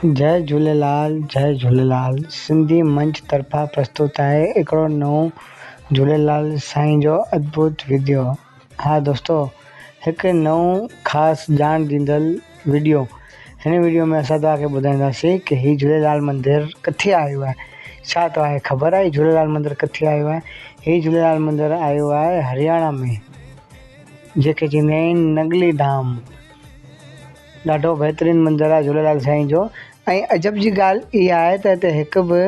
जय झूलेलाल। सिंधी मंच तरफ़ां प्रस्तुत आहे हिकिड़ो नओं झूलेलाल साईं जो अद्भुत वीडियो। हाँ दोस्तों, हिकु नओं ख़ासि ॼाण ॾींदड़ वीडियो। हिन वीडियो में असां तव्हांखे ॿुधाईंदासीं कि हीउ झूलेलाल मंदिर किथे आयो आहे। छा तव्हांखे ख़बर आहे झूलेलाल मंदिर किथे आयो आहे? हीउ झूलेलाल मंदिर आयो आहे हरियाणा में, जेके चवंदा आहिनि नगली धाम। ॾाढो बहितरीनु मंदिर आहे झूलेलाल साईं जो। ऐं अजब जी ॻाल्हि इहा आहे त हिते हिकु बि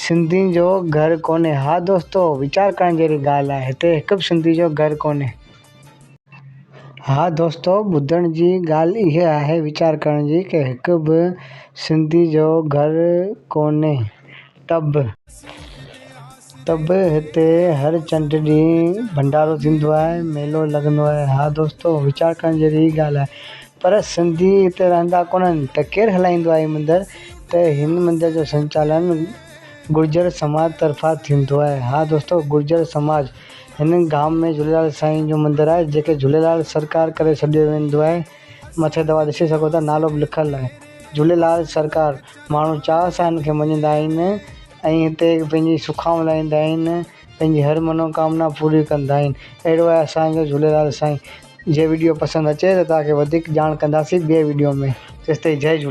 सिंधियुनि जो घर कोन्हे। हा दोस्तों, वीचार करण जहिड़ी ॻाल्हि आहे, हिते हिकु बि सिंधी जो घर कोन्हे। हा दोस्तों, ॿुधण जी ॻाल्हि इहा आहे, वीचार करण जी, कि हिकु बि सिंधी जो घर कोन्हे। त बि हिते हर चंड ॾींहुं भंडारो थींदो आहे, मेलो लॻंदो आहे। हा दोस्तों, वीचार करण जहिड़ी ॻाल्हि आहे। पर सिंधी हिते रहंदा कोन्हनि त केरु हलाईंदो आहे हीउ मंदरु? त हिन मंदर जो संचालन गुर्जर समाज तरफ़ां थींदो आहे। हा दोस्तों, गुर्जर समाज हिन गांव में झूलेलाल साईं जो मंदरु आहे, जेके झूलेलाल सरकार करे छॾियो वेंदो आहे। मथे तव्हां ॾिसी सघो था, नालो बि लिखियलु आहे झूलेलाल सरकार। माण्हू चाह सां हिन खे मञंदा आहिनि ऐं हिते पंहिंजी सुखां लाहींदा आहिनि, पंहिंजी हर मनोकामना पूरी कंदा आहिनि। अहिड़ो आहे असांजो झूलेलाल साईं। जे वीडियो पसंदि अचे त तव्हांखे वधीक ॼाण कंदासीं ॿिए वीडियो में। तेसिताईं जय झूलेलाल।